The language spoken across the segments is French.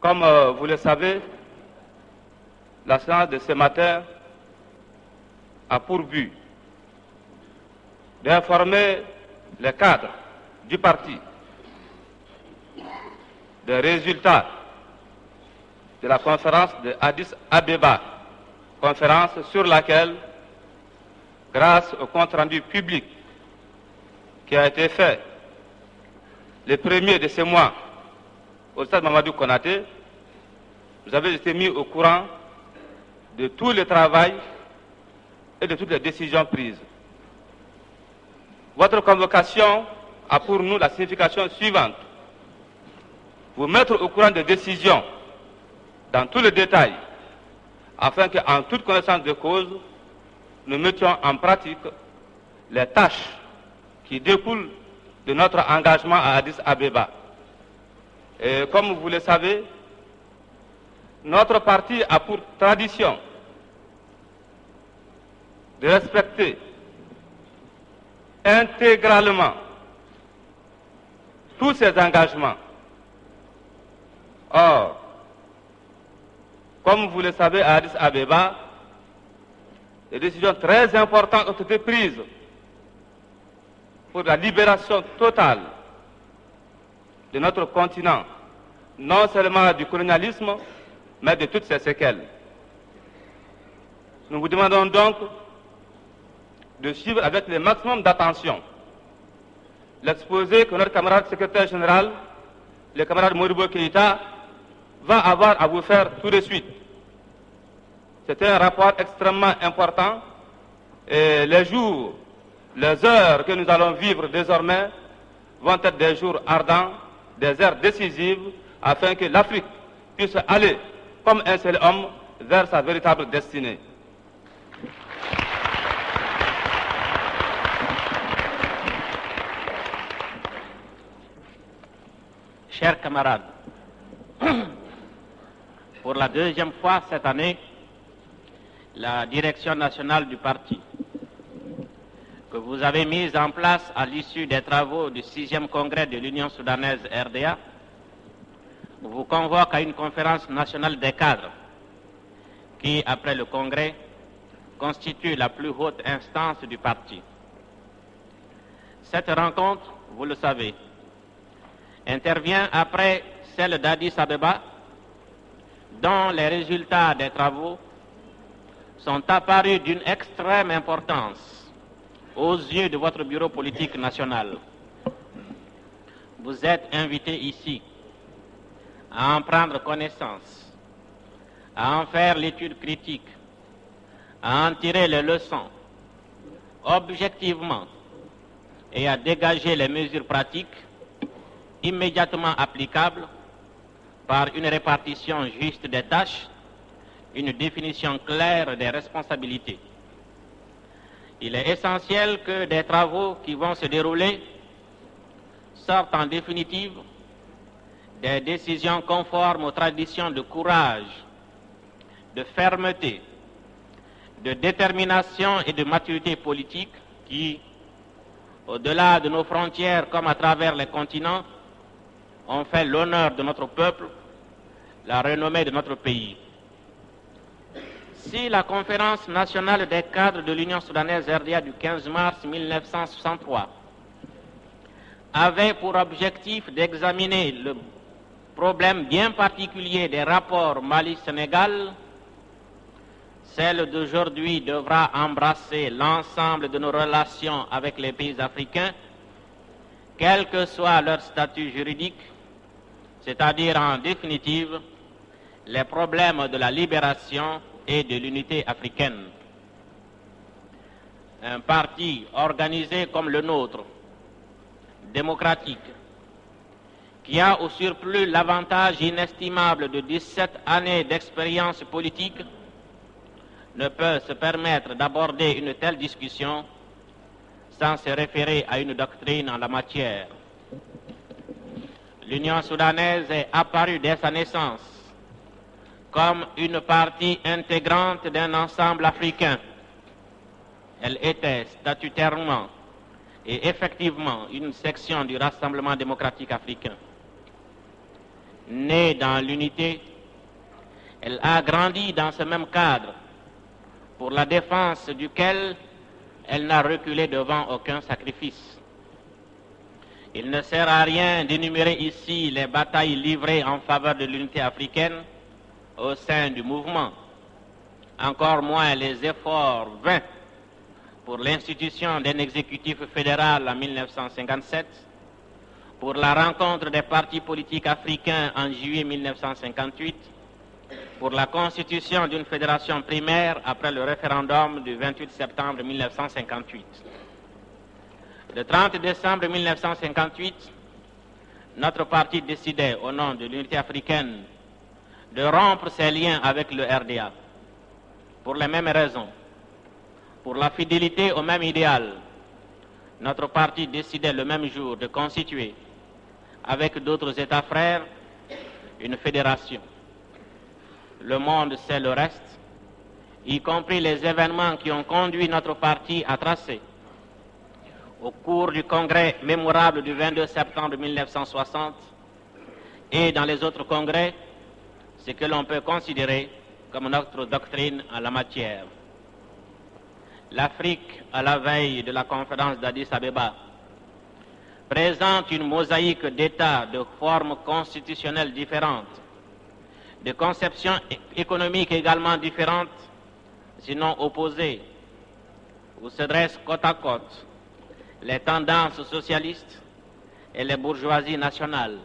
Comme vous le savez, la séance de ce matin a pour but d'informer les cadres du parti des résultats de la conférence de Addis Abeba, conférence sur laquelle, grâce au compte-rendu public qui a été fait le premier de ce mois au stade Mamadou Konaté, vous avez été mis au courant de tout le travail et de toutes les décisions prises. Votre convocation a pour nous la signification suivante: vous mettre au courant des décisions dans tous les détails, afin qu'en toute connaissance de cause, nous mettions en pratique les tâches qui découlent de notre engagement à Addis Abeba. Et comme vous le savez, notre parti a pour tradition de respecter intégralement tous ses engagements. Or, comme vous le savez, à Addis Abeba, des décisions très importantes ont été prises pour la libération totale de notre continent, non seulement du colonialisme, mais de toutes ses séquelles. Nous vous demandons donc de suivre avec le maximum d'attention l'exposé que notre camarade secrétaire général, le camarade Modibo Keïta, va avoir à vous faire tout de suite. C'est un rapport extrêmement important et les jours, les heures que nous allons vivre désormais vont être des jours ardents, des heures décisives, afin que l'Afrique puisse aller comme un seul homme vers sa véritable destinée. Chers camarades, pour la deuxième fois cette année, la direction nationale du parti que vous avez mise en place à l'issue des travaux du 6e congrès de l'Union soudanaise RDA vous convoque à une conférence nationale des cadres qui, après le congrès, constitue la plus haute instance du parti. Cette rencontre, vous le savez, intervient après celle d'Addis Abeba, dont les résultats des travaux sont apparus d'une extrême importance aux yeux de votre bureau politique national. Vous êtes invités ici à en prendre connaissance, à en faire l'étude critique, à en tirer les leçons objectivement et à dégager les mesures pratiques immédiatement applicables par une répartition juste des tâches, une définition claire des responsabilités. Il est essentiel que des travaux qui vont se dérouler sortent en définitive des décisions conformes aux traditions de courage, de fermeté, de détermination et de maturité politique qui, au-delà de nos frontières comme à travers les continents, ont fait l'honneur de notre peuple, la renommée de notre pays. Si la conférence nationale des cadres de l'Union soudanaise RDA du 15 mars 1963 avait pour objectif d'examiner le problème bien particulier des rapports Mali-Sénégal, celle d'aujourd'hui devra embrasser l'ensemble de nos relations avec les pays africains, quel que soit leur statut juridique, c'est-à-dire en définitive les problèmes de la libération et de l'unité africaine. Un parti organisé comme le nôtre, démocratique, qui a au surplus l'avantage inestimable de 17 années d'expérience politique, ne peut se permettre d'aborder une telle discussion sans se référer à une doctrine en la matière. L'Union soudanaise est apparue dès sa naissance comme une partie intégrante d'un ensemble africain. Elle était statutairement et effectivement une section du Rassemblement démocratique africain. Née dans l'unité, elle a grandi dans ce même cadre, pour la défense duquel elle n'a reculé devant aucun sacrifice. Il ne sert à rien d'énumérer ici les batailles livrées en faveur de l'unité africaine au sein du mouvement, encore moins les efforts vains pour l'institution d'un exécutif fédéral en 1957, pour la rencontre des partis politiques africains en juillet 1958, pour la constitution d'une fédération primaire après le référendum du 28 septembre 1958. Le 30 décembre 1958, notre parti décidait, au nom de l'unité africaine, de rompre ses liens avec le RDA, pour les mêmes raisons. Pour la fidélité au même idéal, notre parti décidait le même jour de constituer, avec d'autres États frères, une fédération. Le monde sait le reste, y compris les événements qui ont conduit notre parti à tracer, au cours du congrès mémorable du 22 septembre 1960 et dans les autres congrès, ce que l'on peut considérer comme notre doctrine en la matière. L'Afrique, à la veille de la conférence d'Addis Abeba, présente une mosaïque d'États de formes constitutionnelles différentes, de conceptions économiques également différentes, sinon opposées, où se dressent côte à côte les tendances socialistes et les bourgeoisies nationales,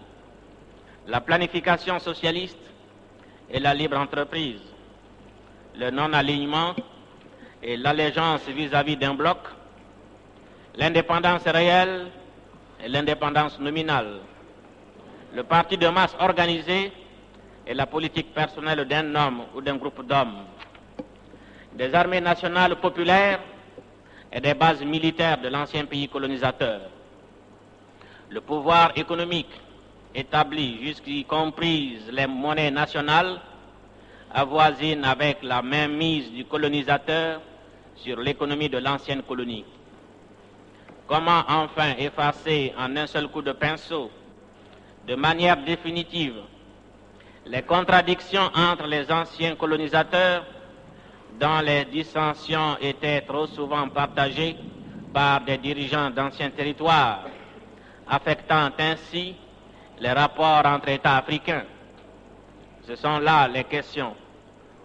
la planification socialiste et la libre entreprise, le non-alignement et l'allégeance vis-à-vis d'un bloc, l'indépendance réelle et l'indépendance nominale, le parti de masse organisé et la politique personnelle d'un homme ou d'un groupe d'hommes, des armées nationales populaires et des bases militaires de l'ancien pays colonisateur, le pouvoir économique établi jusqu'y compris les monnaies nationales avoisine avec la mainmise du colonisateur sur l'économie de l'ancienne colonie. Comment enfin effacer en un seul coup de pinceau, de manière définitive, les contradictions entre les anciens colonisateurs dont les dissensions étaient trop souvent partagées par des dirigeants d'anciens territoires, affectant ainsi les rapports entre États africains? Ce sont là les questions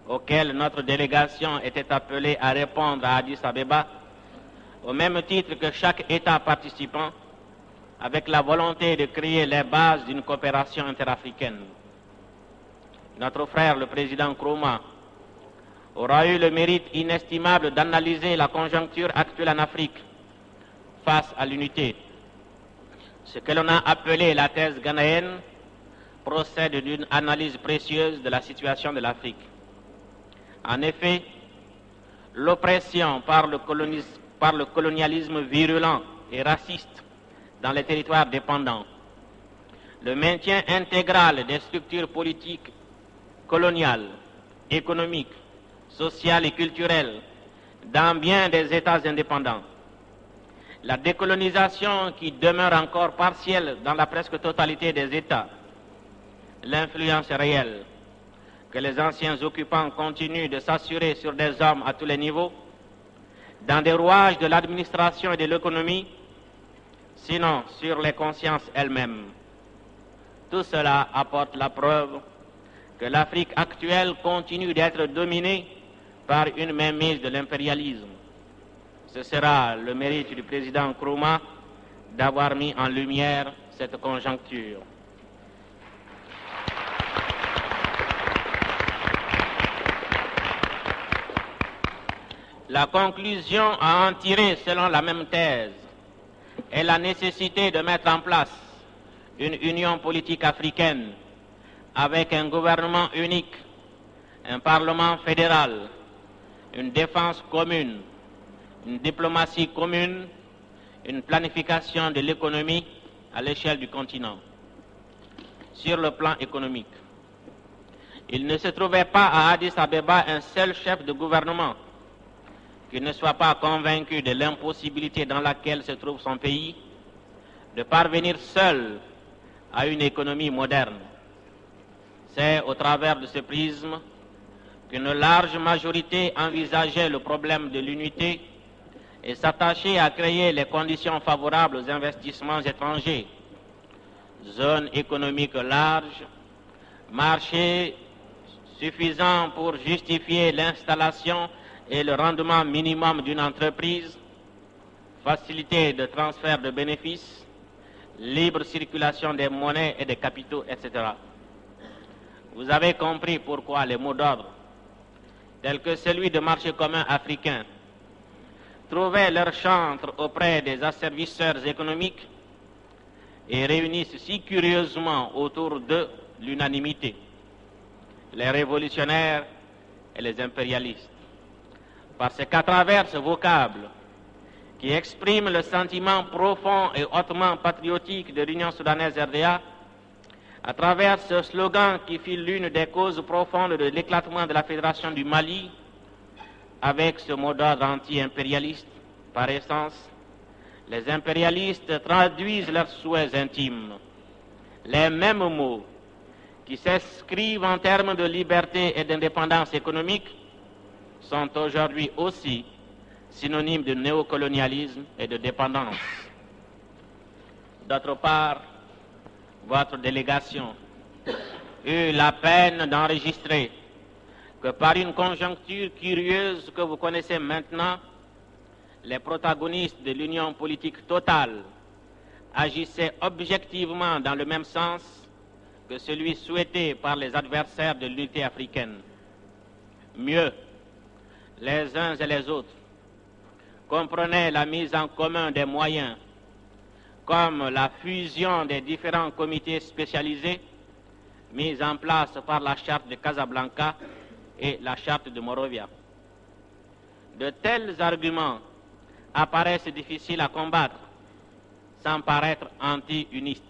auxquelles notre délégation était appelée à répondre à Addis Abeba, au même titre que chaque État participant, avec la volonté de créer les bases d'une coopération interafricaine. Notre frère, le président Nkrumah, aura eu le mérite inestimable d'analyser la conjoncture actuelle en Afrique face à l'unité. Ce que l'on a appelé la thèse ghanéenne procède d'une analyse précieuse de la situation de l'Afrique. En effet, l'oppression par le colonialisme virulent et raciste dans les territoires dépendants, le maintien intégral des structures politiques coloniales, économiques, sociales et culturelles dans bien des États indépendants, la décolonisation qui demeure encore partielle dans la presque totalité des États, l'influence réelle que les anciens occupants continuent de s'assurer sur des hommes à tous les niveaux, dans des rouages de l'administration et de l'économie, sinon sur les consciences elles-mêmes. Tout cela apporte la preuve que l'Afrique actuelle continue d'être dominée par une mainmise de l'impérialisme. Ce sera le mérite du président Nkrumah d'avoir mis en lumière cette conjoncture. La conclusion à en tirer selon la même thèse est la nécessité de mettre en place une union politique africaine avec un gouvernement unique, un parlement fédéral, une défense commune, une diplomatie commune, une planification de l'économie à l'échelle du continent. Sur le plan économique, il ne se trouvait pas à Addis Abeba un seul chef de gouvernement qui ne soit pas convaincu de l'impossibilité dans laquelle se trouve son pays de parvenir seul à une économie moderne. C'est au travers de ce prisme qu'une large majorité envisageait le problème de l'unité et s'attachait à créer les conditions favorables aux investissements étrangers, zone économique large, marché suffisant pour justifier l'installation et le rendement minimum d'une entreprise, facilité de transfert de bénéfices, libre circulation des monnaies et des capitaux, etc. Vous avez compris pourquoi les mots d'ordre, tels que celui de marché commun africain, trouvaient leur chantre auprès des asservisseurs économiques et réunissent si curieusement autour d'eux l'unanimité, les révolutionnaires et les impérialistes. Parce qu'à travers ce vocable, qui exprime le sentiment profond et hautement patriotique de l'Union soudanaise RDA, à travers ce slogan qui fut l'une des causes profondes de l'éclatement de la Fédération du Mali, avec ce mot d'ordre anti-impérialiste, par essence, les impérialistes traduisent leurs souhaits intimes. Les mêmes mots qui s'inscrivent en termes de liberté et d'indépendance économique sont aujourd'hui aussi synonyme de néocolonialisme et de dépendance. D'autre part, votre délégation eut la peine d'enregistrer que par une conjoncture curieuse que vous connaissez maintenant, les protagonistes de l'union politique totale agissaient objectivement dans le même sens que celui souhaité par les adversaires de l'unité africaine. Mieux, les uns et les autres comprenaient la mise en commun des moyens, comme la fusion des différents comités spécialisés mis en place par la charte de Casablanca et la charte de Monrovia. De tels arguments apparaissent difficiles à combattre sans paraître anti-unistes.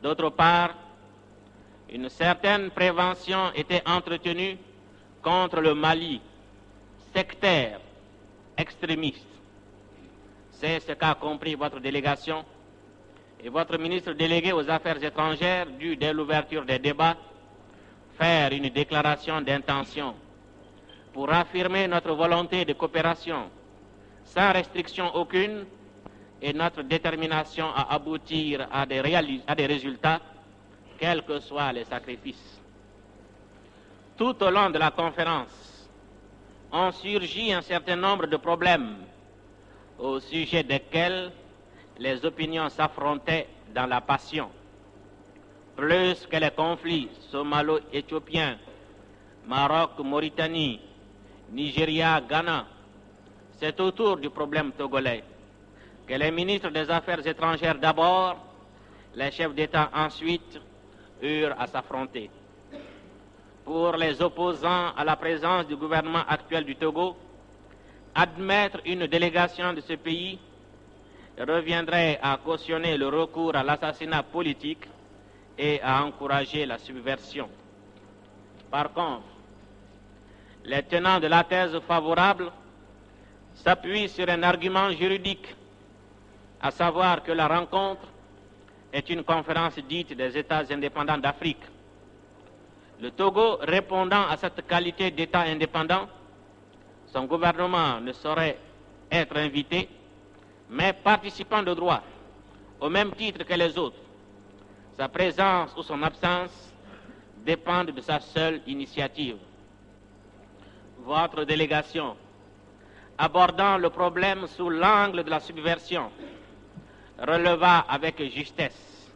D'autre part, une certaine prévention était entretenue contre le Mali, sectaire, extrémiste. C'est ce qu'a compris votre délégation et votre ministre délégué aux Affaires étrangères dut, dès l'ouverture des débats, faire une déclaration d'intention pour affirmer notre volonté de coopération sans restriction aucune et notre détermination à aboutir à des résultats, quels que soient les sacrifices. Tout au long de la conférence, ont surgi un certain nombre de problèmes au sujet desquels les opinions s'affrontaient dans la passion. Plus que les conflits somalo-éthiopiens, Maroc, Mauritanie, Nigeria, Ghana, c'est autour du problème togolais que les ministres des Affaires étrangères d'abord, les chefs d'État ensuite, eurent à s'affronter. Pour les opposants à la présence du gouvernement actuel du Togo, admettre une délégation de ce pays reviendrait à cautionner le recours à l'assassinat politique et à encourager la subversion. Par contre, les tenants de la thèse favorable s'appuient sur un argument juridique, à savoir que la rencontre est une conférence dite des États indépendants d'Afrique. Le Togo, répondant à cette qualité d'État indépendant, son gouvernement ne saurait être invité, mais participant de droit, au même titre que les autres. Sa présence ou son absence dépendent de sa seule initiative. Votre délégation, abordant le problème sous l'angle de la subversion, releva avec justesse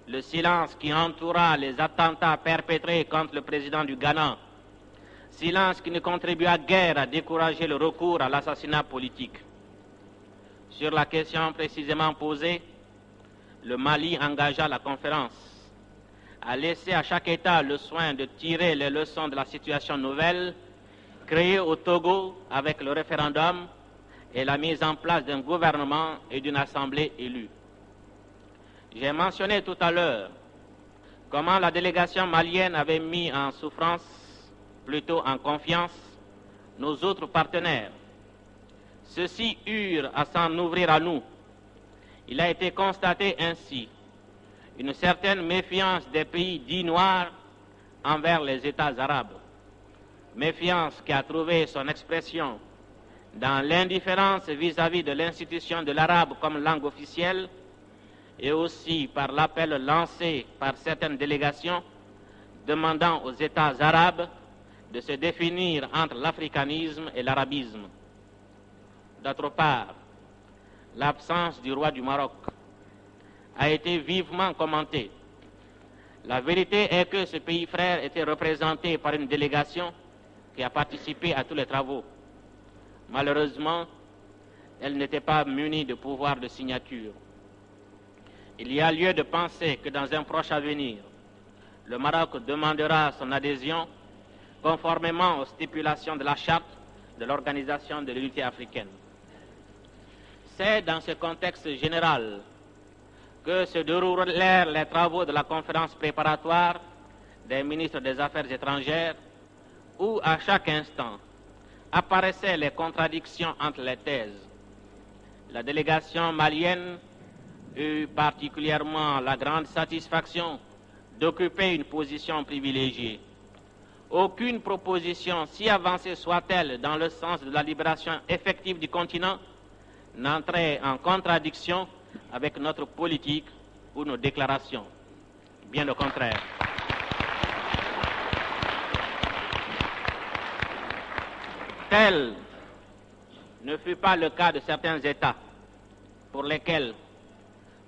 le silence qui entoura les attentats perpétrés contre le président du Ghana, silence qui ne contribua guère à décourager le recours à l'assassinat politique. Sur la question précisément posée, le Mali engagea la conférence à laisser à chaque État le soin de tirer les leçons de la situation nouvelle créée au Togo avec le référendum et la mise en place d'un gouvernement et d'une assemblée élue. J'ai mentionné tout à l'heure comment la délégation malienne avait mis en souffrance, plutôt en confiance, nos autres partenaires. Ceux-ci eurent à s'en ouvrir à nous. Il a été constaté ainsi une certaine méfiance des pays dits noirs envers les États arabes. Méfiance qui a trouvé son expression dans l'indifférence vis-à-vis de l'institution de l'arabe comme langue officielle et aussi par l'appel lancé par certaines délégations demandant aux États arabes de se définir entre l'africanisme et l'arabisme. D'autre part, l'absence du roi du Maroc a été vivement commentée. La vérité est que ce pays frère était représenté par une délégation qui a participé à tous les travaux. Malheureusement, elle n'était pas munie de pouvoir de signature. Il y a lieu de penser que dans un proche avenir, le Maroc demandera son adhésion conformément aux stipulations de la charte de l'Organisation de l'Unité africaine. C'est dans ce contexte général que se déroulèrent les travaux de la conférence préparatoire des ministres des Affaires étrangères où à chaque instant apparaissaient les contradictions entre les thèses. La délégation malienne eut particulièrement la grande satisfaction d'occuper une position privilégiée. Aucune proposition, si avancée soit-elle dans le sens de la libération effective du continent, n'entrait en contradiction avec notre politique ou nos déclarations. Bien au contraire. Tel ne fut pas le cas de certains États pour lesquels,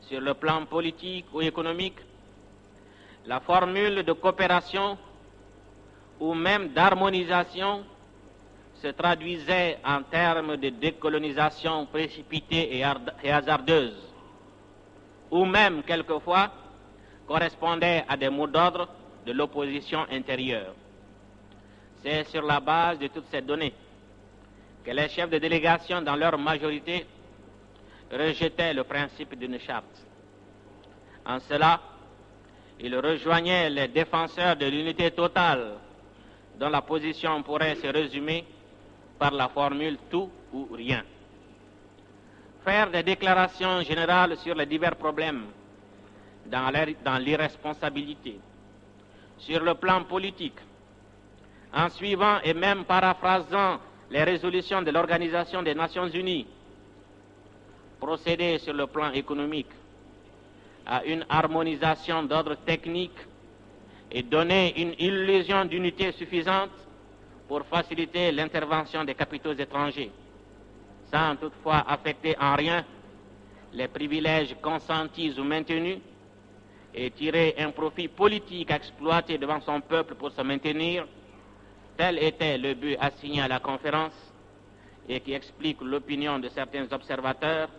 sur le plan politique ou économique, la formule de coopération ou même d'harmonisation se traduisait en termes de décolonisation précipitée et hasardeuse, ou même quelquefois correspondait à des mots d'ordre de l'opposition intérieure. C'est sur la base de toutes ces données que les chefs de délégation, dans leur majorité, rejetaient le principe d'une charte. En cela, ils rejoignaient les défenseurs de l'unité totale, dont la position pourrait se résumer par la formule tout ou rien. Faire des déclarations générales sur les divers problèmes dans l'irresponsabilité, sur le plan politique, en suivant et même paraphrasant les résolutions de l'Organisation des Nations Unies, procéder sur le plan économique à une harmonisation d'ordre technique et donner une illusion d'unité suffisante pour faciliter l'intervention des capitaux étrangers, sans toutefois affecter en rien les privilèges consentis ou maintenus et tirer un profit politique à exploiter devant son peuple pour se maintenir, tel était le but assigné à la conférence et qui explique l'opinion de certains observateurs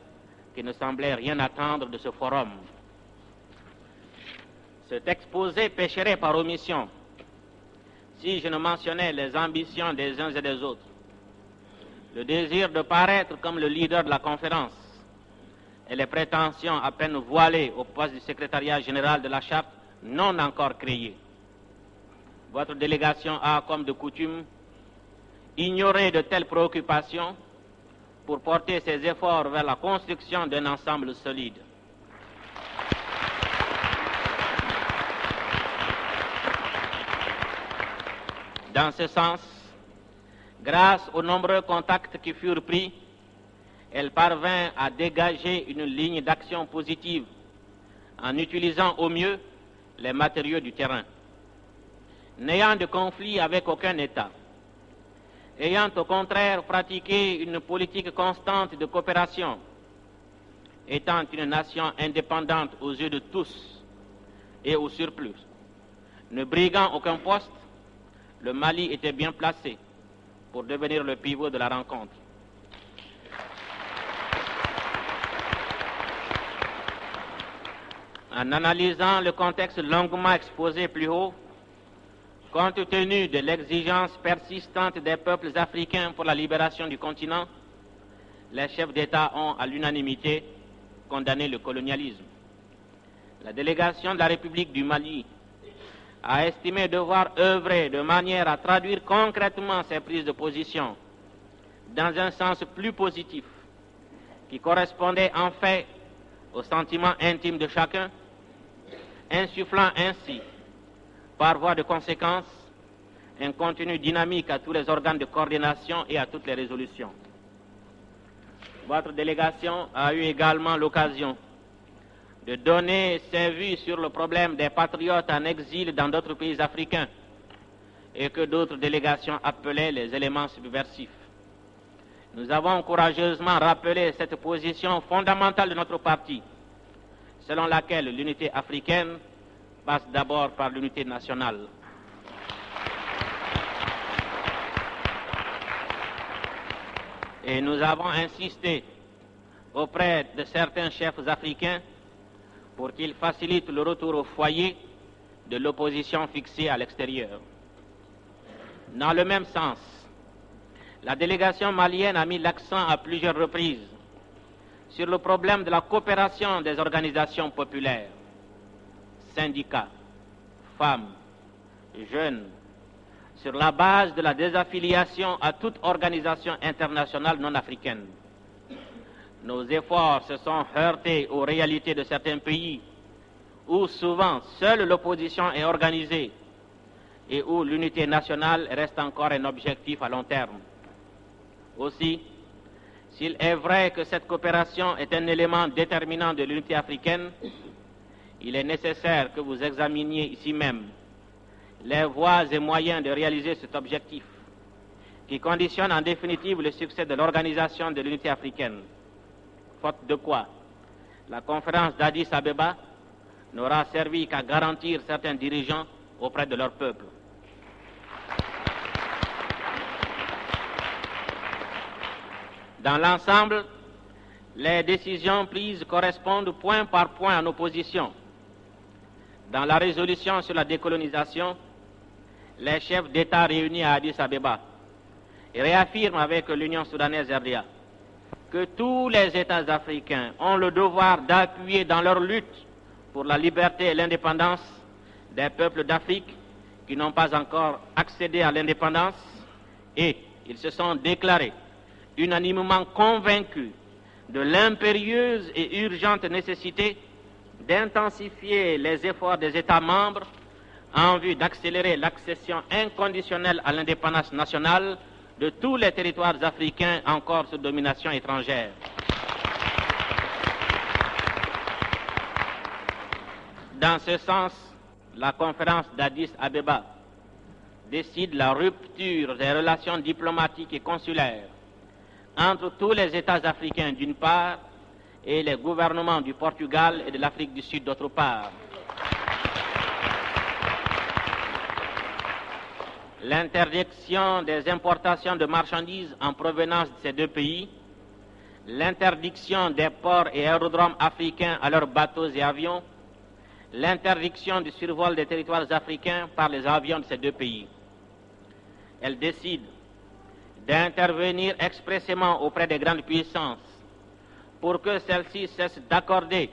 qui ne semblaient rien attendre de ce forum. Cet exposé pécherait par omission si je ne mentionnais les ambitions des uns et des autres, le désir de paraître comme le leader de la conférence et les prétentions à peine voilées au poste du secrétariat général de la charte non encore créé. Votre délégation a, comme de coutume, ignoré de telles préoccupations pour porter ses efforts vers la construction d'un ensemble solide. Dans ce sens, grâce aux nombreux contacts qui furent pris, elle parvint à dégager une ligne d'action positive en utilisant au mieux les matériaux du terrain. N'ayant de conflit avec aucun État, ayant au contraire pratiqué une politique constante de coopération, étant une nation indépendante aux yeux de tous et au surplus, ne briguant aucun poste, le Mali était bien placé pour devenir le pivot de la rencontre. En analysant le contexte longuement exposé plus haut, compte tenu de l'exigence persistante des peuples africains pour la libération du continent, les chefs d'État ont à l'unanimité condamné le colonialisme. La délégation de la République du Mali a estimé devoir œuvrer de manière à traduire concrètement ses prises de position dans un sens plus positif qui correspondait en fait aux sentiments intimes de chacun insufflant ainsi, par voie de conséquence, un contenu dynamique à tous les organes de coordination et à toutes les résolutions. Votre délégation a eu également l'occasion de donner ses vues sur le problème des patriotes en exil dans d'autres pays africains et que d'autres délégations appelaient les éléments subversifs. Nous avons courageusement rappelé cette position fondamentale de notre parti, selon laquelle l'unité africaine passe d'abord par l'unité nationale. Et nous avons insisté auprès de certains chefs africains pour qu'ils facilitent le retour au foyer de l'opposition fixée à l'extérieur. Dans le même sens, la délégation malienne a mis l'accent à plusieurs reprises sur le problème de la coopération des organisations populaires, syndicats, femmes, jeunes, sur la base de la désaffiliation à toute organisation internationale non africaine. Nos efforts se sont heurtés aux réalités de certains pays où souvent seule l'opposition est organisée et où l'unité nationale reste encore un objectif à long terme. Aussi, s'il est vrai que cette coopération est un élément déterminant de l'unité africaine, il est nécessaire que vous examiniez ici même les voies et moyens de réaliser cet objectif, qui conditionne en définitive le succès de l'organisation de l'unité africaine. Faute de quoi, la conférence d'Addis Abeba n'aura servi qu'à garantir certains dirigeants auprès de leur peuple. Dans l'ensemble, les décisions prises correspondent point par point à nos positions. Dans la résolution sur la décolonisation, les chefs d'État réunis à Addis Abeba réaffirment avec l'Union soudanaise RDA que tous les États africains ont le devoir d'appuyer dans leur lutte pour la liberté et l'indépendance des peuples d'Afrique qui n'ont pas encore accédé à l'indépendance, et ils se sont déclarés unanimement convaincus de l'impérieuse et urgente nécessité d'intensifier les efforts des États membres en vue d'accélérer l'accession inconditionnelle à l'indépendance nationale de tous les territoires africains encore sous domination étrangère. Dans ce sens, la conférence d'Addis Abeba décide la rupture des relations diplomatiques et consulaires entre tous les États africains d'une part et les gouvernements du Portugal et de l'Afrique du Sud d'autre part. L'interdiction des importations de marchandises en provenance de ces deux pays, l'interdiction des ports et aérodromes africains à leurs bateaux et avions, l'interdiction du survol des territoires africains par les avions de ces deux pays. Elle décide d'intervenir expressément auprès des grandes puissances pour que celles-ci cessent d'accorder,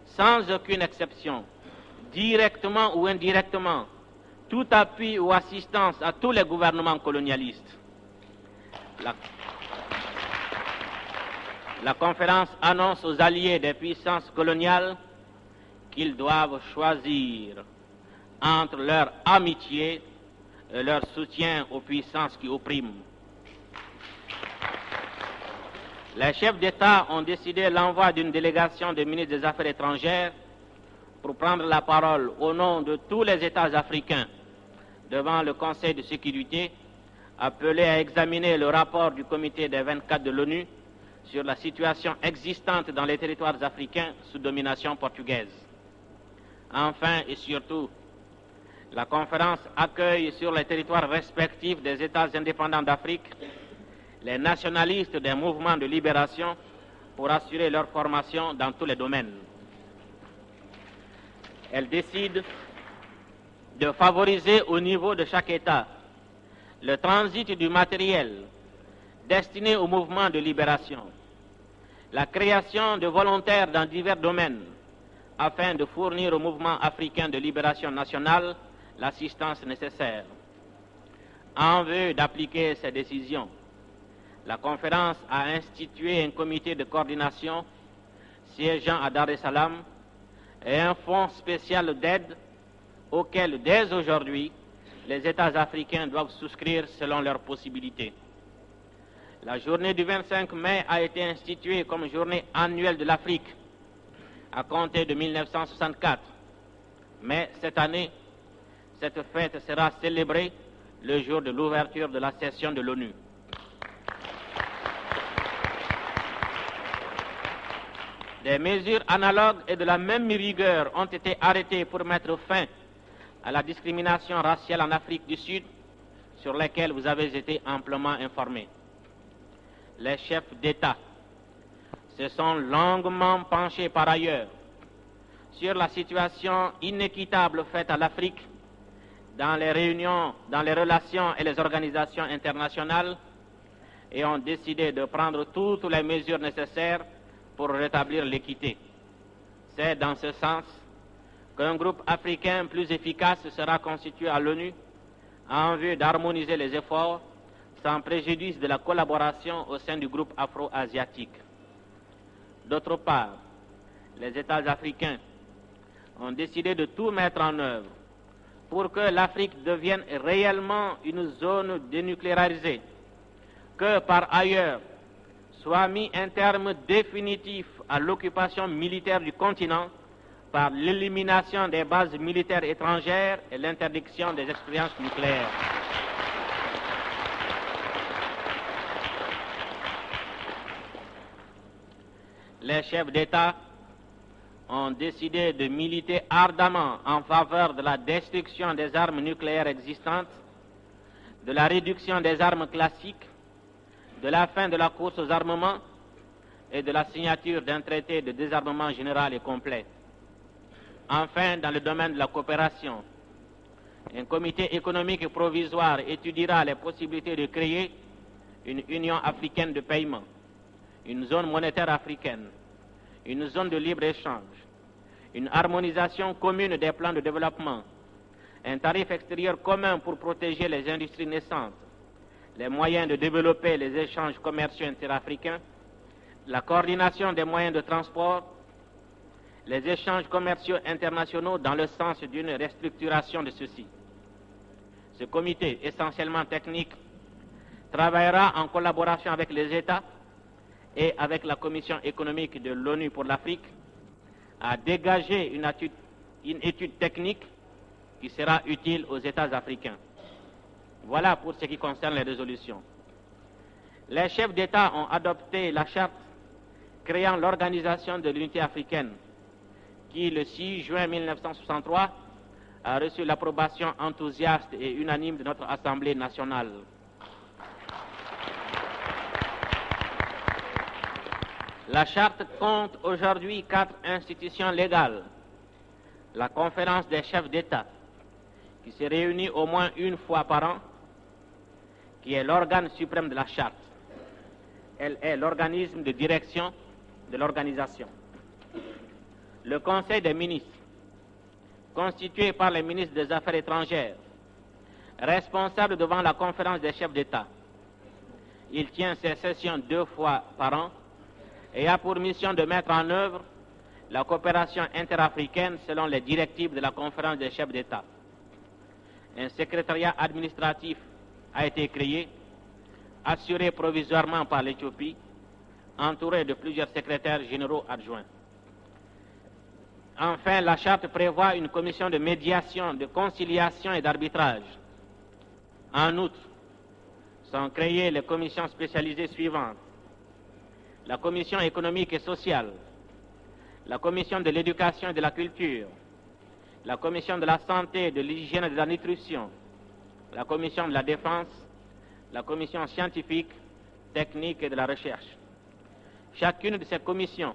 sans aucune exception, directement ou indirectement, tout appui ou assistance à tous les gouvernements colonialistes. La conférence annonce aux alliés des puissances coloniales qu'ils doivent choisir entre leur amitié et leur soutien aux puissances qui oppriment. Les chefs d'État ont décidé l'envoi d'une délégation de ministres des Affaires étrangères pour prendre la parole au nom de tous les États africains devant le Conseil de sécurité, appelé à examiner le rapport du comité des 24 de l'ONU sur la situation existante dans les territoires africains sous domination portugaise. Enfin et surtout, la conférence accueille sur les territoires respectifs des États indépendants d'Afrique les nationalistes des mouvements de libération pour assurer leur formation dans tous les domaines. Elle décide de favoriser au niveau de chaque État le transit du matériel destiné au mouvement de libération, la création de volontaires dans divers domaines afin de fournir au mouvement africain de libération nationale l'assistance nécessaire. En vue d'appliquer ces décisions, la conférence a institué un comité de coordination siégeant à Dar es Salaam, et un fonds spécial d'aide auquel, dès aujourd'hui, les États africains doivent souscrire selon leurs possibilités. La journée du 25 mai a été instituée comme journée annuelle de l'Afrique à compter de 1964. Mais cette année, cette fête sera célébrée le jour de l'ouverture de la session de l'ONU. Des mesures analogues et de la même rigueur ont été arrêtées pour mettre fin à la discrimination raciale en Afrique du Sud, sur lesquelles vous avez été amplement informés. Les chefs d'État se sont longuement penchés par ailleurs sur la situation inéquitable faite à l'Afrique dans les réunions, dans les relations et les organisations internationales et ont décidé de prendre toutes les mesures nécessaires pour rétablir l'équité. C'est dans ce sens qu'un groupe africain plus efficace sera constitué à l'ONU en vue d'harmoniser les efforts sans préjudice de la collaboration au sein du groupe afro-asiatique. D'autre part, les États africains ont décidé de tout mettre en œuvre pour que l'Afrique devienne réellement une zone dénucléarisée, que par ailleurs soit mis un terme définitif à l'occupation militaire du continent par l'élimination des bases militaires étrangères et l'interdiction des expériences nucléaires. Les chefs d'État ont décidé de militer ardemment en faveur de la destruction des armes nucléaires existantes, de la réduction des armes classiques, de la fin de la course aux armements et de la signature d'un traité de désarmement général et complet. Enfin, dans le domaine de la coopération, un comité économique provisoire étudiera les possibilités de créer une Union africaine de paiement, une zone monétaire africaine, une zone de libre-échange, une harmonisation commune des plans de développement, un tarif extérieur commun pour protéger les industries naissantes, les moyens de développer les échanges commerciaux interafricains, la coordination des moyens de transport, les échanges commerciaux internationaux dans le sens d'une restructuration de ceux-ci. Ce comité, essentiellement technique, travaillera en collaboration avec les États et avec la Commission économique de l'ONU pour l'Afrique à dégager une étude technique qui sera utile aux États africains. Voilà pour ce qui concerne les résolutions. Les chefs d'État ont adopté la charte créant l'Organisation de l'Unité africaine qui, le 6 juin 1963, a reçu l'approbation enthousiaste et unanime de notre Assemblée nationale. La charte compte aujourd'hui 4 institutions légales. La conférence des chefs d'État, qui se réunit au moins une fois par an, qui est l'organe suprême de la charte. Elle est l'organisme de direction de l'organisation. Le Conseil des ministres, constitué par les ministres des Affaires étrangères, responsable devant la conférence des chefs d'État. Il tient ses sessions 2 fois par an et a pour mission de mettre en œuvre la coopération interafricaine selon les directives de la conférence des chefs d'État. Un secrétariat administratif a été créé, assuré provisoirement par l'Éthiopie, entouré de plusieurs secrétaires généraux adjoints. Enfin, la charte prévoit une commission de médiation, de conciliation et d'arbitrage. En outre, sont créées les commissions spécialisées suivantes: la commission économique et sociale, la commission de l'éducation et de la culture, la commission de la santé, de l'hygiène et de la nutrition, la commission de la défense, la commission scientifique, technique et de la recherche. Chacune de ces commissions,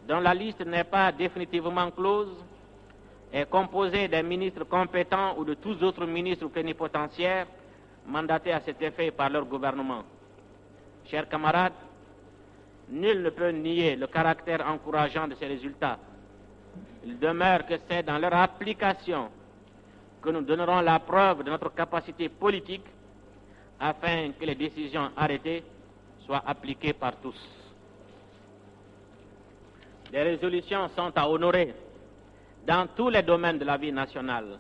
dont la liste n'est pas définitivement close, est composée des ministres compétents ou de tous autres ministres ou plénipotentiaires mandatés à cet effet par leur gouvernement. Chers camarades, nul ne peut nier le caractère encourageant de ces résultats. Il demeure que c'est dans leur application que nous donnerons la preuve de notre capacité politique afin que les décisions arrêtées soient appliquées par tous. Les résolutions sont à honorer Dans tous les domaines de la vie nationale,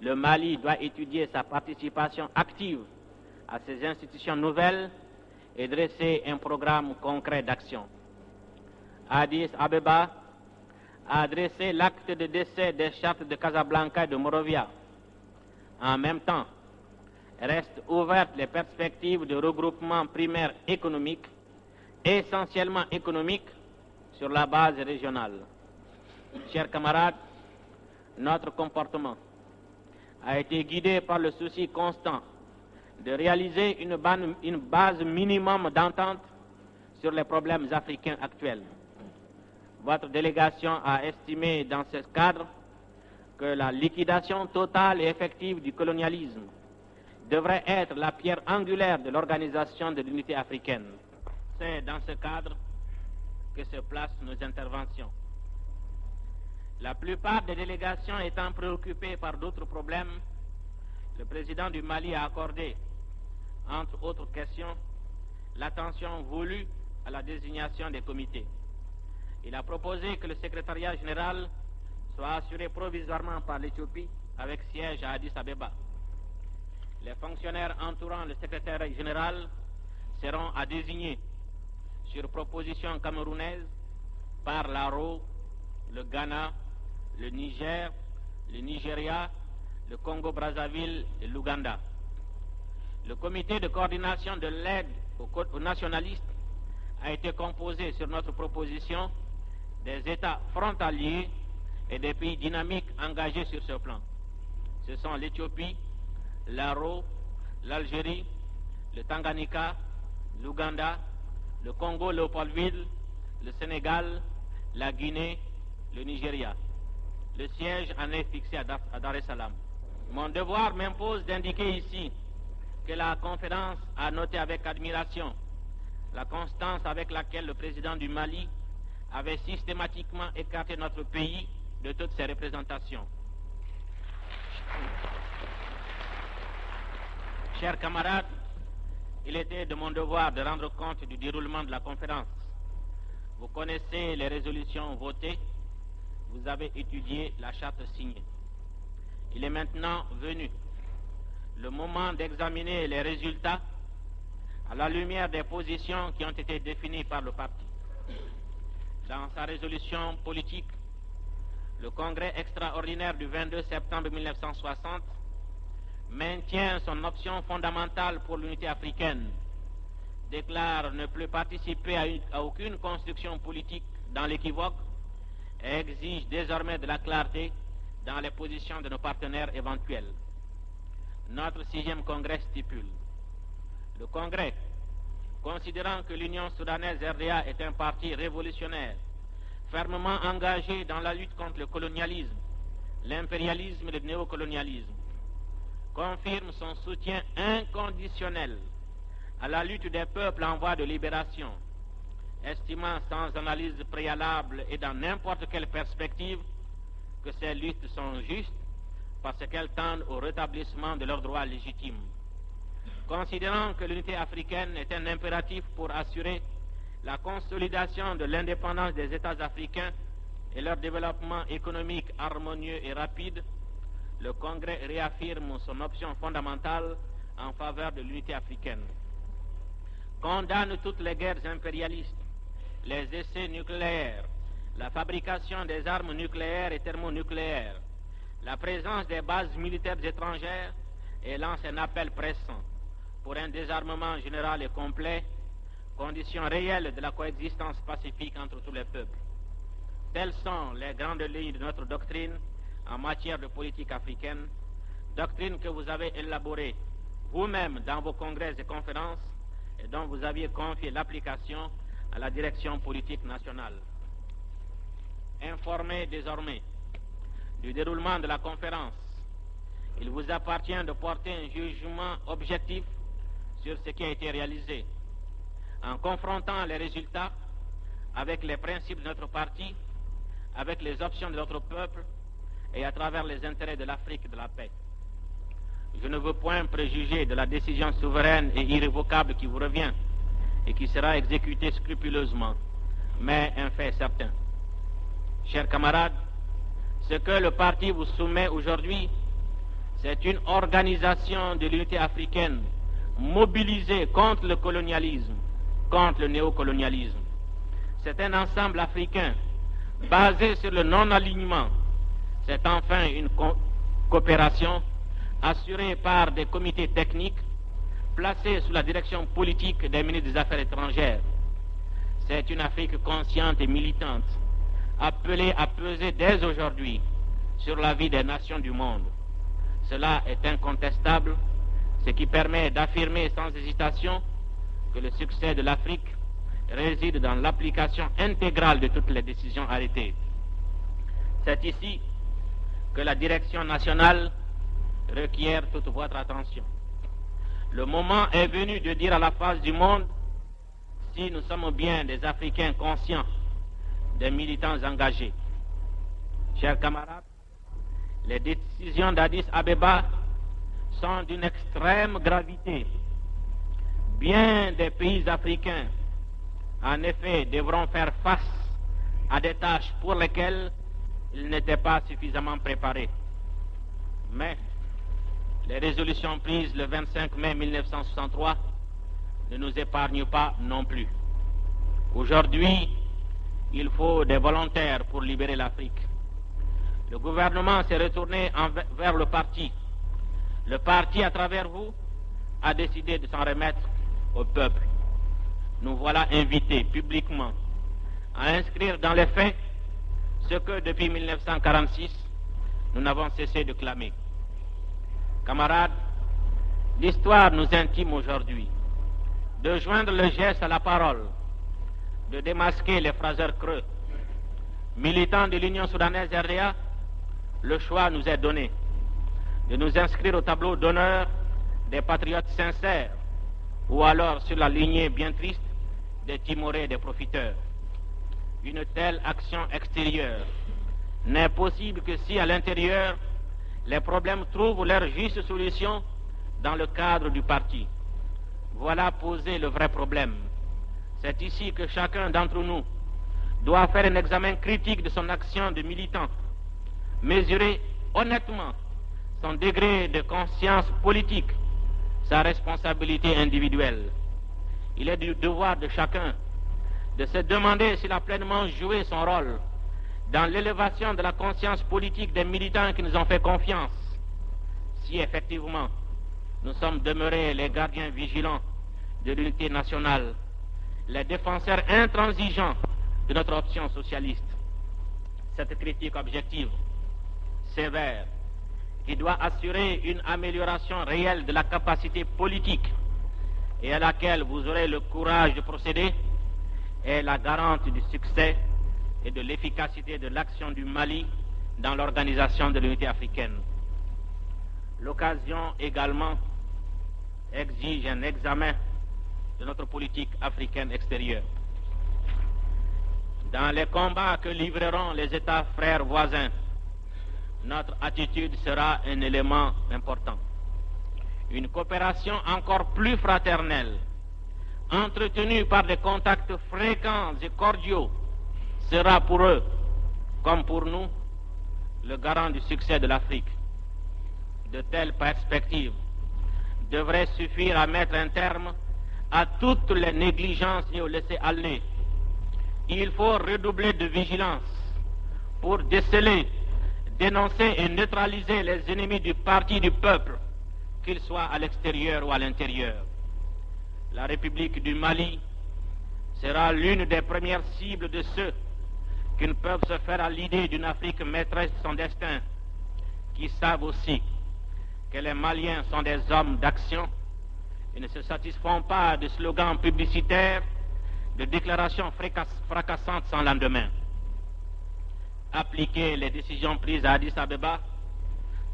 le Mali doit étudier sa participation active à ces institutions nouvelles et dresser un programme concret d'action. Addis Abeba a adressé l'acte de décès des chartes de Casablanca et de Monrovia. En même temps, restent ouvertes les perspectives de regroupement primaire économique, essentiellement économique, sur la base régionale. Chers camarades, notre comportement a été guidé par le souci constant de réaliser une base minimum d'entente sur les problèmes africains actuels. Votre délégation a estimé dans ce cadre que la liquidation totale et effective du colonialisme devrait être la pierre angulaire de l'organisation de l'unité africaine. C'est dans ce cadre que se placent nos interventions. La plupart des délégations étant préoccupées par d'autres problèmes, le président du Mali a accordé, entre autres questions, l'attention voulue à la désignation des comités. Il a proposé que le secrétariat général soit assuré provisoirement par l'Éthiopie avec siège à Addis Abeba. Les fonctionnaires entourant le secrétaire général seront à désigner sur proposition camerounaise par l'ARO, le Ghana, le Niger, le Nigeria, le Congo-Brazzaville et l'Ouganda. Le comité de coordination de l'aide aux nationalistes a été composé sur notre proposition des États frontaliers et des pays dynamiques engagés sur ce plan. Ce sont l'Éthiopie, l'Aro, l'Algérie, le Tanganyika, l'Ouganda, le Congo-Léopoldville, le Sénégal, la Guinée, le Nigeria. Le siège en est fixé à Dar es Salaam. Mon devoir m'impose d'indiquer ici que la conférence a noté avec admiration la constance avec laquelle le président du Mali avait systématiquement écarté notre pays de toutes ses représentations. Chers camarades, il était de mon devoir de rendre compte du déroulement de la conférence. Vous connaissez les résolutions votées, vous avez étudié la charte signée. Il est maintenant venu le moment d'examiner les résultats à la lumière des positions qui ont été définies par le parti. Dans sa résolution politique, le Congrès extraordinaire du 22 septembre 1960 maintient son option fondamentale pour l'unité africaine, déclare ne plus participer à aucune construction politique dans l'équivoque et exige désormais de la clarté dans les positions de nos partenaires éventuels. Notre 6e congrès stipule: le Congrès, considérant que l'Union soudanaise RDA est un parti révolutionnaire, fermement engagé dans la lutte contre le colonialisme, l'impérialisme et le néocolonialisme, confirme son soutien inconditionnel à la lutte des peuples en voie de libération, estimant sans analyse préalable et dans n'importe quelle perspective que ces luttes sont justes parce qu'elles tendent au rétablissement de leurs droits légitimes. Considérant que l'unité africaine est un impératif pour assurer la consolidation de l'indépendance des États africains et leur développement économique harmonieux et rapide, le Congrès réaffirme son option fondamentale en faveur de l'unité africaine. Condamne toutes les guerres impérialistes, les essais nucléaires, la fabrication des armes nucléaires et thermonucléaires, la présence des bases militaires étrangères et lance un appel pressant pour un désarmement général et complet, condition réelle de la coexistence pacifique entre tous les peuples. Telles sont les grandes lignes de notre doctrine en matière de politique africaine, doctrine que vous avez élaborée vous-même dans vos congrès et conférences et dont vous aviez confié l'application à la direction politique nationale. Informé désormais du déroulement de la conférence, il vous appartient de porter un jugement objectif sur ce qui a été réalisé, en confrontant les résultats avec les principes de notre parti, avec les options de notre peuple et à travers les intérêts de l'Afrique et de la paix. Je ne veux point préjuger de la décision souveraine et irrévocable qui vous revient et qui sera exécutée scrupuleusement, mais un fait certain. Chers camarades, Ce que le parti vous soumet aujourd'hui, c'est une organisation de l'unité africaine mobilisée contre le colonialisme, contre le néocolonialisme. C'est un ensemble africain basé sur le non-alignement. C'est enfin une coopération assurée par des comités techniques placés sous la direction politique des ministres des Affaires étrangères. C'est une Afrique consciente et militante, appelée à peser dès aujourd'hui sur la vie des nations du monde. Cela est incontestable, ce qui permet d'affirmer sans hésitation que le succès de l'Afrique réside dans l'application intégrale de toutes les décisions arrêtées. C'est ici que la direction nationale requiert toute votre attention. Le moment est venu de dire à la face du monde si nous sommes bien des Africains conscients, des militants engagés. Chers camarades, les décisions d'Addis Abeba sont d'une extrême gravité. Bien des pays africains, en effet, devront faire face à des tâches pour lesquelles ils n'étaient pas suffisamment préparés. Mais les résolutions prises le 25 mai 1963 ne nous épargnent pas non plus. Aujourd'hui, il faut des volontaires pour libérer l'Afrique. Le gouvernement s'est retourné vers le parti. Le parti, à travers vous, a décidé de s'en remettre au peuple. Nous voilà invités publiquement à inscrire dans les faits ce que depuis 1946, nous n'avons cessé de clamer. Camarades, l'histoire nous intime aujourd'hui de joindre le geste à la parole, de démasquer les phraseurs creux. Militants de l'Union soudanaise RDA, le choix nous est donné de nous inscrire au tableau d'honneur des patriotes sincères ou alors sur la lignée bien triste des timorés et des profiteurs. Une telle action extérieure n'est possible que si à l'intérieur les problèmes trouvent leur juste solution dans le cadre du parti. Voilà posé le vrai problème. C'est ici que chacun d'entre nous doit faire un examen critique de son action de militant, mesurer honnêtement son degré de conscience politique, sa responsabilité individuelle. Il est du devoir de chacun de se demander s'il a pleinement joué son rôle dans l'élévation de la conscience politique des militants qui nous ont fait confiance. Si effectivement nous sommes demeurés les gardiens vigilants de l'unité nationale, les défenseurs intransigeants de notre option socialiste. Cette critique objective, sévère, qui doit assurer une amélioration réelle de la capacité politique et à laquelle vous aurez le courage de procéder, est la garante du succès et de l'efficacité de l'action du Mali dans l'organisation de l'unité africaine. L'occasion également exige un examen de notre politique africaine extérieure. Dans les combats que livreront les États frères voisins, notre attitude sera un élément important. Une coopération encore plus fraternelle, entretenue par des contacts fréquents et cordiaux, sera pour eux, comme pour nous, le garant du succès de l'Afrique. De telles perspectives devraient suffire à mettre un terme à toutes les négligences et au laisser-aller. Il faut redoubler de vigilance pour déceler, dénoncer et neutraliser les ennemis du parti du peuple, qu'ils soient à l'extérieur ou à l'intérieur. La République du Mali sera l'une des premières cibles de ceux qui ne peuvent se faire à l'idée d'une Afrique maîtresse de son destin, qui savent aussi que les Maliens sont des hommes d'action et ne se satisfont pas de slogans publicitaires, de déclarations fracassantes sans lendemain. Appliquer les décisions prises à Addis Abeba,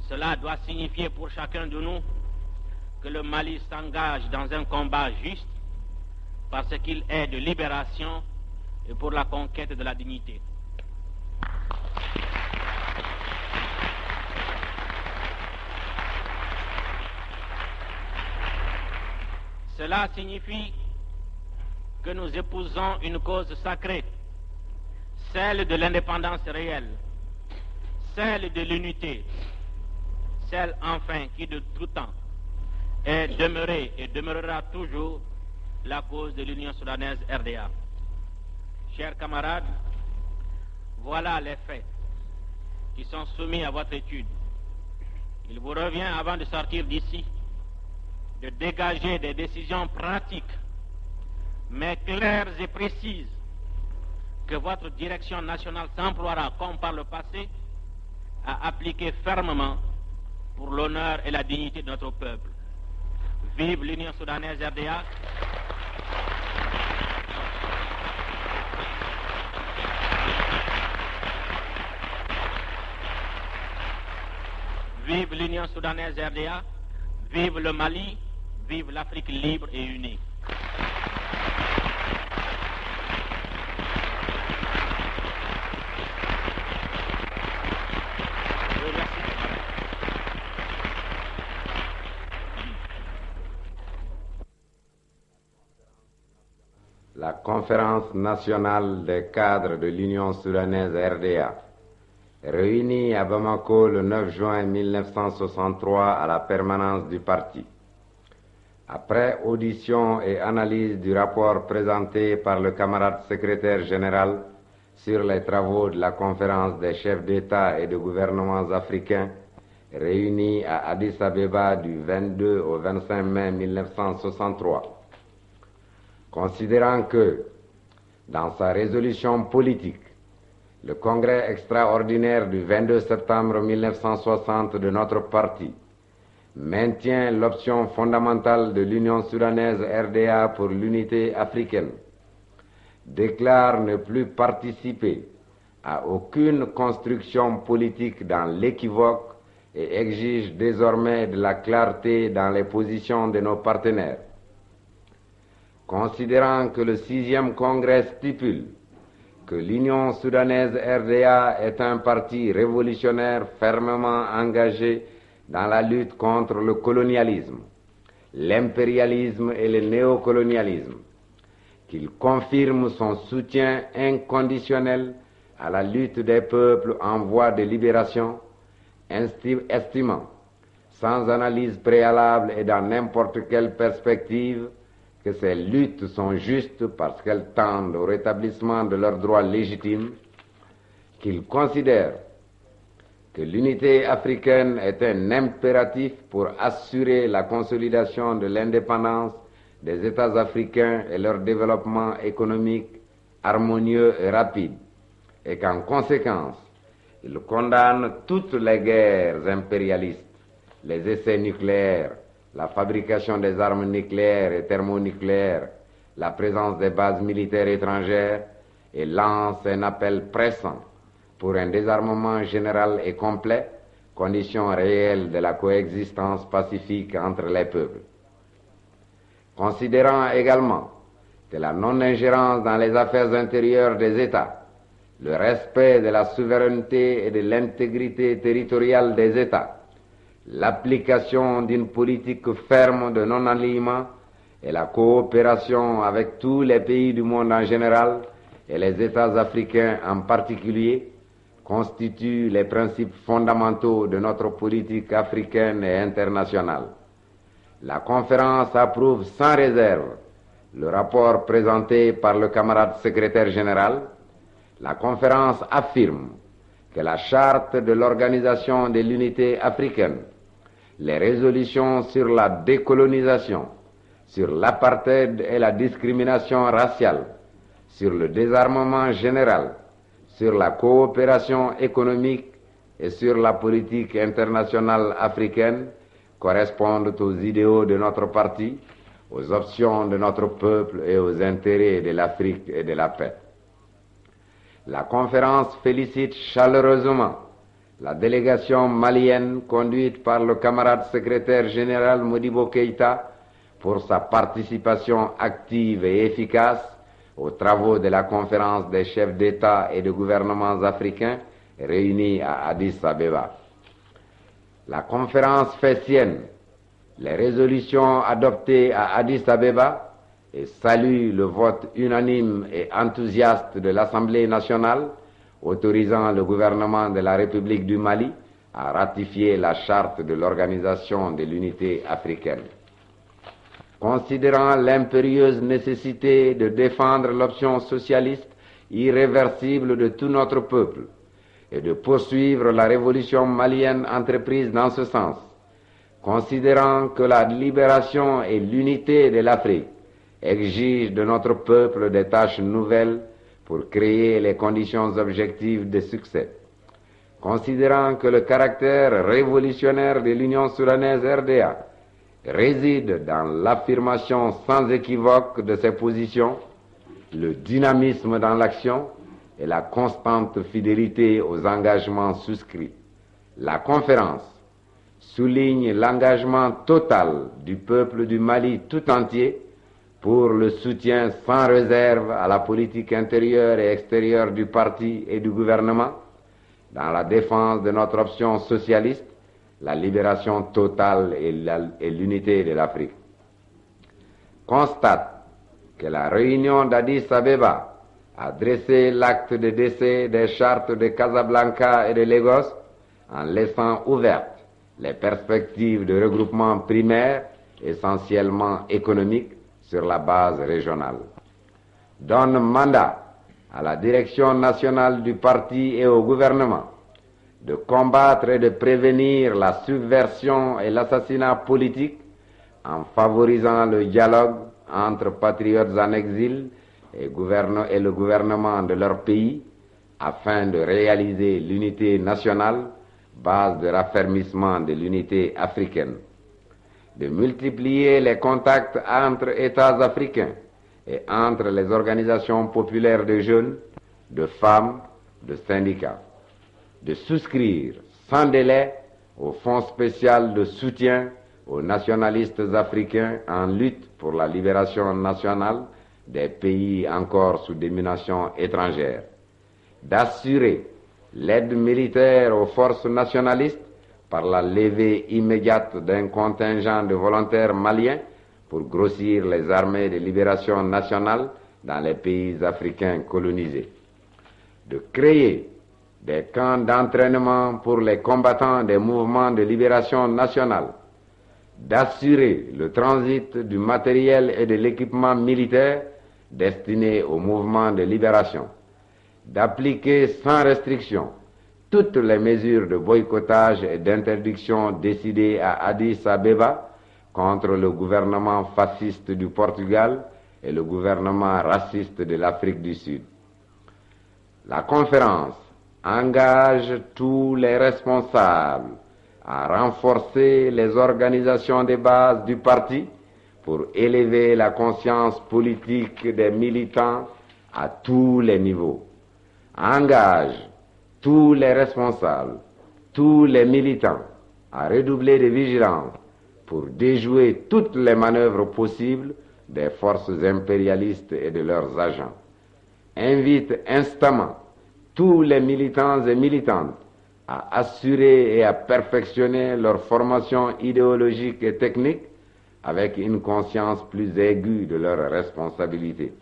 cela doit signifier pour chacun de nous que le Mali s'engage dans un combat juste parce qu'il est de libération et pour la conquête de la dignité. Cela signifie que nous épousons une cause sacrée, celle de l'indépendance réelle, celle de l'unité, celle enfin qui de tout temps est demeurée et demeurera toujours la cause de l'Union soudanaise RDA. Chers camarades, voilà les faits qui sont soumis à votre étude. Il vous revient, avant de sortir d'ici, de dégager des décisions pratiques, mais claires et précises, que votre direction nationale s'emploiera, comme par le passé, à appliquer fermement pour l'honneur et la dignité de notre peuple. Vive l'Union soudanaise RDA. Vive l'Union soudanaise RDA, vive le Mali, vive l'Afrique libre et unie. La conférence nationale des cadres de l'Union soudanaise RDA, réunie à Bamako le 9 juin 1963 à la permanence du parti. Après audition et analyse du rapport présenté par le camarade secrétaire général sur les travaux de la conférence des chefs d'État et de gouvernements africains, réunie à Addis Abeba du 22 au 25 mai 1963, considérant que, dans sa résolution politique, le congrès extraordinaire du 22 septembre 1960 de notre parti maintient l'option fondamentale de l'Union soudanaise RDA pour l'unité africaine, déclare ne plus participer à aucune construction politique dans l'équivoque et exige désormais de la clarté dans les positions de nos partenaires. Considérant que le 6e congrès stipule que l'Union soudanaise RDA est un parti révolutionnaire fermement engagé dans la lutte contre le colonialisme, l'impérialisme et le néocolonialisme, qu'il confirme son soutien inconditionnel à la lutte des peuples en voie de libération, estimant, sans analyse préalable et dans n'importe quelle perspective, que ces luttes sont justes parce qu'elles tendent au rétablissement de leurs droits légitimes, qu'il considère que l'unité africaine est un impératif pour assurer la consolidation de l'indépendance des États africains et leur développement économique harmonieux et rapide, et qu'en conséquence, il condamne toutes les guerres impérialistes, les essais nucléaires, la fabrication des armes nucléaires et thermonucléaires, la présence des bases militaires étrangères, et lance un appel pressant pour un désarmement général et complet, condition réelle de la coexistence pacifique entre les peuples. Considérant également que la non-ingérence dans les affaires intérieures des États, le respect de la souveraineté et de l'intégrité territoriale des États, l'application d'une politique ferme de non-alignement et la coopération avec tous les pays du monde en général et les États africains en particulier constituent les principes fondamentaux de notre politique africaine et internationale. La conférence approuve sans réserve le rapport présenté par le camarade secrétaire général. La conférence affirme que la charte de l'Organisation de l'Unité africaine, les résolutions sur la décolonisation, sur l'apartheid et la discrimination raciale, sur le désarmement général, sur la coopération économique et sur la politique internationale africaine correspondent aux idéaux de notre parti, aux options de notre peuple et aux intérêts de l'Afrique et de la paix. La conférence félicite chaleureusement la délégation malienne conduite par le camarade secrétaire général Modibo Keïta pour sa participation active et efficace aux travaux de la conférence des chefs d'État et de gouvernements africains réunis à Addis Abeba. La conférence fait sienne les résolutions adoptées à Addis Abeba et salue le vote unanime et enthousiaste de l'Assemblée nationale autorisant le gouvernement de la République du Mali à ratifier la charte de l'Organisation de l'Unité africaine. Considérant l'impérieuse nécessité de défendre l'option socialiste irréversible de tout notre peuple et de poursuivre la révolution malienne entreprise dans ce sens, considérant que la libération et l'unité de l'Afrique exigent de notre peuple des tâches nouvelles pour créer les conditions objectives de succès, considérant que le caractère révolutionnaire de l'Union soudanaise RDA réside dans l'affirmation sans équivoque de ses positions, le dynamisme dans l'action et la constante fidélité aux engagements souscrits. La conférence souligne l'engagement total du peuple du Mali tout entier pour le soutien sans réserve à la politique intérieure et extérieure du parti et du gouvernement, dans la défense de notre option socialiste, la libération totale et l'unité de l'Afrique. Constate que la réunion d'Addis Abeba a dressé l'acte de décès des chartes de Casablanca et de Lagos en laissant ouvertes les perspectives de regroupement primaire, essentiellement économique, sur la base régionale. Donne mandat à la direction nationale du parti et au gouvernement de combattre et de prévenir la subversion et l'assassinat politique en favorisant le dialogue entre patriotes en exil et le gouvernement de leur pays afin de réaliser l'unité nationale, base de raffermissement de l'unité africaine, de multiplier les contacts entre États africains et entre les organisations populaires de jeunes, de femmes, de syndicats, de souscrire sans délai au Fonds spécial de soutien aux nationalistes africains en lutte pour la libération nationale des pays encore sous domination étrangère, d'assurer l'aide militaire aux forces nationalistes par la levée immédiate d'un contingent de volontaires maliens pour grossir les armées de libération nationale dans les pays africains colonisés, de créer des camps d'entraînement pour les combattants des mouvements de libération nationale, d'assurer le transit du matériel et de l'équipement militaire destiné au mouvement de libération, d'appliquer sans restriction toutes les mesures de boycottage et d'interdiction décidées à Addis Abeba contre le gouvernement fasciste du Portugal et le gouvernement raciste de l'Afrique du Sud. La conférence engage tous les responsables à renforcer les organisations de base du parti pour élever la conscience politique des militants à tous les niveaux. Engage tous les responsables, tous les militants à redoubler de vigilance pour déjouer toutes les manœuvres possibles des forces impérialistes et de leurs agents. Invite instamment tous les militants et militantes à assurer et à perfectionner leur formation idéologique et technique avec une conscience plus aiguë de leurs responsabilités.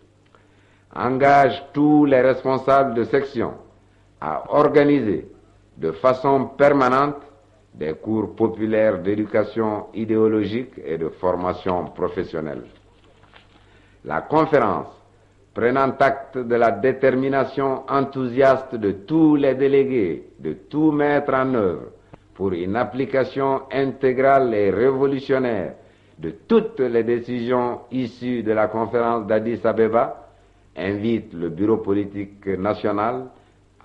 Engage tous les responsables de section à organiser de façon permanente des cours populaires d'éducation idéologique et de formation professionnelle. La conférence, prenant acte de la détermination enthousiaste de tous les délégués de tout mettre en œuvre pour une application intégrale et révolutionnaire de toutes les décisions issues de la conférence d'Addis Abeba, invite le bureau politique national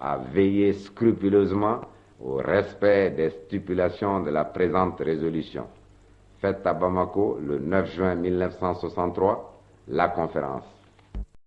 à veiller scrupuleusement au respect des stipulations de la présente résolution. Faite à Bamako le 9 juin 1963, la conférence.